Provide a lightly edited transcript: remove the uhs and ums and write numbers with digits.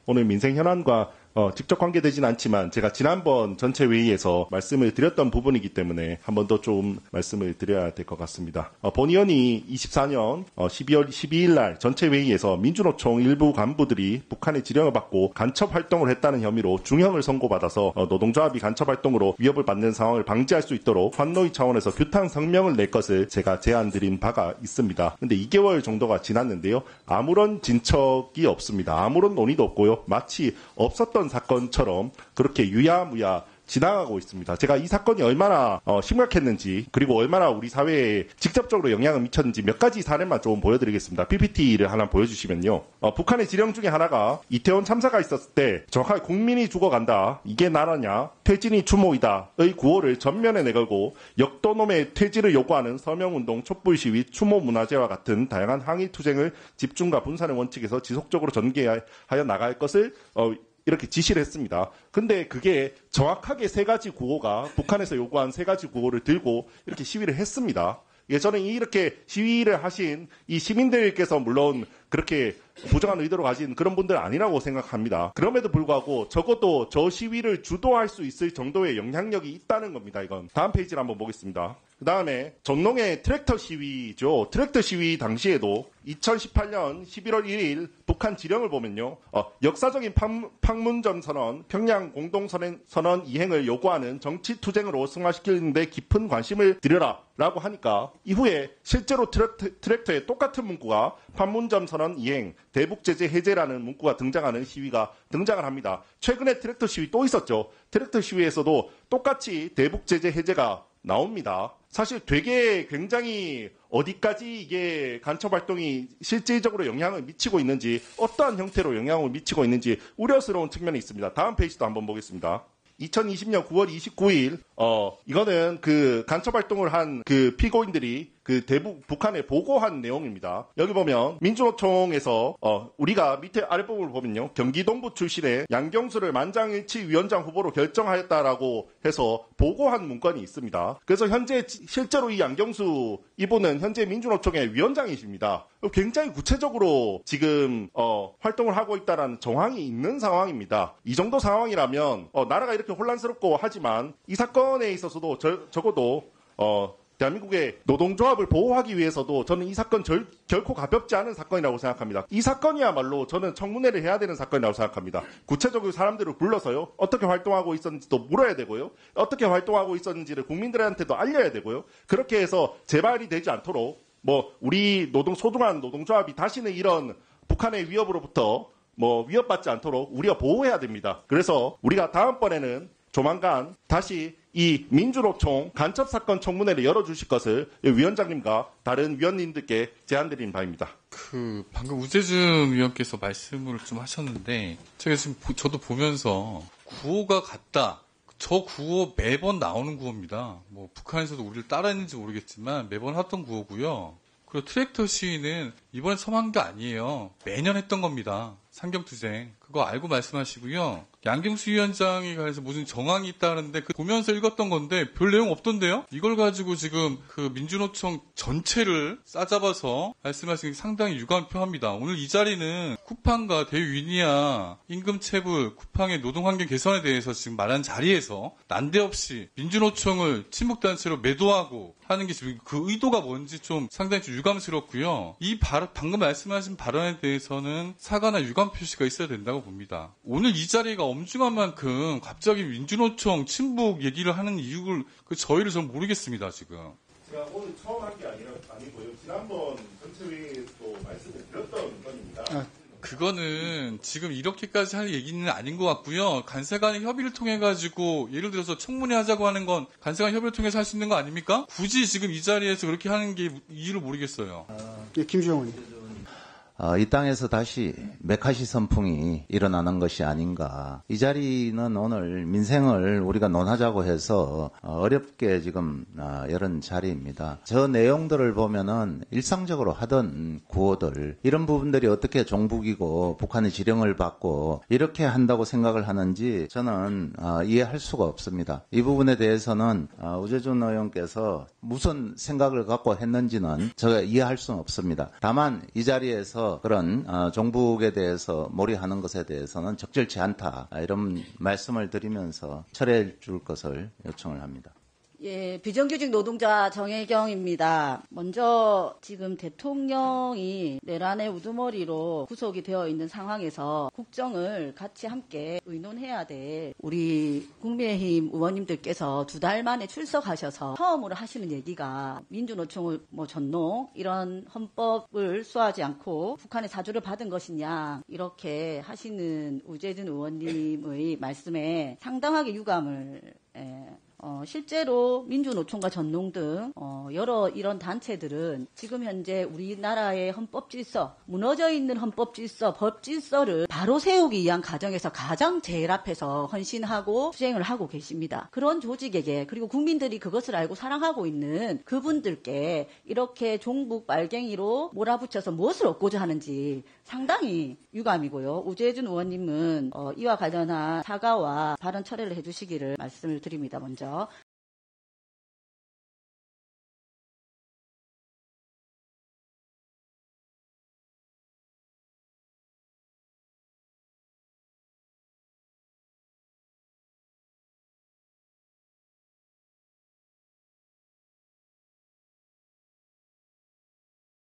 오늘 민생 현안과 직접 관계되진 않지만 제가 지난번 전체 회의에서 말씀을 드렸던 부분이기 때문에 한 번 더 좀 말씀을 드려야 될 것 같습니다. 본 의원이 24년 12월 12일 날 전체 회의에서 민주노총 일부 간부들이 북한의 지령을 받고 간첩 활동을 했다는 혐의로 중형을 선고받아서 노동조합이 간첩 활동으로 위협을 받는 상황을 방지할 수 있도록 환노위 차원에서 규탄 성명을 낼 것을 제가 제안드린 바가 있습니다. 근데 2개월 정도가 지났는데요. 아무런 진척이 없습니다. 아무런 논의도 없고요. 마치 없었던 사건처럼 그렇게 유야무야 지나가고 있습니다. 제가 이 사건이 얼마나 심각했는지 그리고 얼마나 우리 사회에 직접적으로 영향을 미쳤는지 몇 가지 사례만 좀 보여드리겠습니다. PPT를 하나 보여주시면요. 북한의 지령 중에 하나가 이태원 참사가 있었을 때 정확하게 국민이 죽어간다. 이게 나라냐. 퇴진이 추모이다의 구호를 전면에 내걸고 역도놈의 퇴진을 요구하는 서명운동, 촛불시위, 추모문화제와 같은 다양한 항의투쟁을 집중과 분산의 원칙에서 지속적으로 전개하여 나갈 것을 이렇게 지시를 했습니다. 근데 그게 정확하게 세 가지 구호가 북한에서 요구한 세 가지 구호를 들고 이렇게 시위를 했습니다. 저는 이렇게 시위를 하신 이 시민들께서 물론 그렇게 부정한 의도로 가진 그런 분들은 아니라고 생각합니다. 그럼에도 불구하고 적어도 저 시위를 주도할 수 있을 정도의 영향력이 있다는 겁니다. 이건 다음 페이지를 한번 보겠습니다. 그 다음에 전농의 트랙터 시위죠. 트랙터 시위 당시에도 2018년 11월 1일 북한 지령을 보면요. 역사적인 판문점 선언, 평양 공동선언 이행을 요구하는 정치투쟁으로 승화시키는 데 깊은 관심을 들여라 라고 하니까 이후에 실제로 트랙터에 똑같은 문구가 판문점 선언 이행, 대북제재 해제라는 문구가 등장하는 시위가 등장을 합니다. 최근에 트랙터 시위 또 있었죠. 트랙터 시위에서도 똑같이 대북제재 해제가 나옵니다. 사실 되게 굉장히 어디까지 이게 간첩활동이 실질적으로 영향을 미치고 있는지 어떠한 형태로 영향을 미치고 있는지 우려스러운 측면이 있습니다. 다음 페이지도 한번 보겠습니다. 2020년 9월 29일 이거는 그 간첩활동을 한 그 피고인들이 그 북한에 보고한 내용입니다. 여기 보면 민주노총에서 우리가 밑에 아랫부분을 보면요. 경기동부 출신의 양경수를 만장일치 위원장 후보로 결정하였다라고 해서 보고한 문건이 있습니다. 그래서 현재 실제로 이 양경수 이분은 현재 민주노총의 위원장이십니다. 굉장히 구체적으로 지금 활동을 하고 있다는 정황이 있는 상황입니다. 이 정도 상황이라면 나라가 이렇게 혼란스럽고 하지만 이 사건에 있어서도 적어도 대한민국의 노동조합을 보호하기 위해서도 저는 이 사건 결코 가볍지 않은 사건이라고 생각합니다. 이 사건이야말로 저는 청문회를 해야 되는 사건이라고 생각합니다. 구체적으로 사람들을 불러서요. 어떻게 활동하고 있었는지도 물어야 되고요. 어떻게 활동하고 있었는지를 국민들한테도 알려야 되고요. 그렇게 해서 재발이 되지 않도록 우리 소중한 노동조합이 다시는 이런 북한의 위협으로부터 위협받지 않도록 우리가 보호해야 됩니다. 그래서 우리가 다음번에는 조만간 다시 이 민주노총 간첩사건 청문회를 열어주실 것을 위원장님과 다른 위원님들께 제안드린 바입니다. 방금 우재준 위원께서 말씀을 좀 하셨는데, 제가 지금 저도 보면서 구호가 같다. 저 구호 매번 나오는 구호입니다. 북한에서도 우리를 따라했는지 모르겠지만 매번 하던 구호고요. 그리고 트랙터 시위는 이번에 처음 한 게 아니에요. 매년 했던 겁니다. 상경투쟁. 그거 알고 말씀하시고요. 양경수 위원장이 관해서 무슨 정황이 있다는데 보면서 읽었던 건데 별 내용 없던데요? 이걸 가지고 지금 그 민주노총 전체를 싸잡아서 말씀하신 게 상당히 유감표합니다. 오늘 이 자리는 쿠팡과 대유위니아 임금체불, 쿠팡의 노동환경 개선에 대해서 지금 말한 자리에서 난데없이 민주노총을 친목단체로 매도하고 하는 게 지금 그 의도가 뭔지 좀 상당히 좀 유감스럽고요. 방금 말씀하신 발언에 대해서는 사과나 유감 표시가 있어야 된다고 봅니다. 오늘 이 자리가 엄중한 만큼 갑자기 민주노총 친북 얘기를 하는 이유를 저희를 전 모르겠습니다. 지금. 제가 오늘 처음 한 게 아니고요. 지난번 전체 회의에서도 말씀을 드렸던 건입니다. 그거는 지금 이렇게까지 할 얘기는 아닌 것 같고요. 간세간의 협의를 통해 가지고 예를 들어서 청문회 하자고 하는 건 간세간 협의를 통해서 할 수 있는 거 아닙니까? 굳이 지금 이 자리에서 그렇게 하는 게 이유를 모르겠어요. 김주영 의원님. 이 땅에서 다시 메카시 선풍이 일어나는 것이 아닌가. 이 자리는 오늘 민생을 우리가 논하자고 해서 어렵게 지금 열은 자리입니다. 저 내용들을 보면은 일상적으로 하던 구호들, 이런 부분들이 어떻게 종북이고 북한의 지령을 받고 이렇게 한다고 생각을 하는지 저는 이해할 수가 없습니다. 이 부분에 대해서는 우재준 의원께서 무슨 생각을 갖고 했는지는 제가 이해할 수는 없습니다. 다만 이 자리에서 대해서 그런 종북에 대해서 몰이하는 것에 대해서는 적절치 않다. 이런 말씀을 드리면서 철회해 줄 것을 요청을 합니다. 예, 비정규직 노동자 정혜경입니다. 먼저 지금 대통령이 내란의 우두머리로 구속이 되어 있는 상황에서 국정을 같이 함께 의논해야 될 우리 국민의힘 의원님들께서 2달 만에 출석하셔서 처음으로 하시는 얘기가 민주노총을 전농 이런 헌법을 수호하지 않고 북한의 사주를 받은 것이냐 이렇게 하시는 우재준 의원님의 말씀에 상당하게 유감을 실제로 민주노총과 전농 등 여러 이런 단체들은 지금 현재 우리나라의 헌법질서, 무너져 있는 헌법질서, 법질서를 바로 세우기 위한 과정에서 가장 제일 앞에서 헌신하고 수행을 하고 계십니다. 그런 조직에게 그리고 국민들이 그것을 알고 사랑하고 있는 그분들께 이렇게 종북 빨갱이로 몰아붙여서 무엇을 얻고자 하는지 상당히 유감이고요. 우재준 의원님은 이와 관련한 사과와 발언 철회를 해주시기를 말씀을 드립니다. 먼저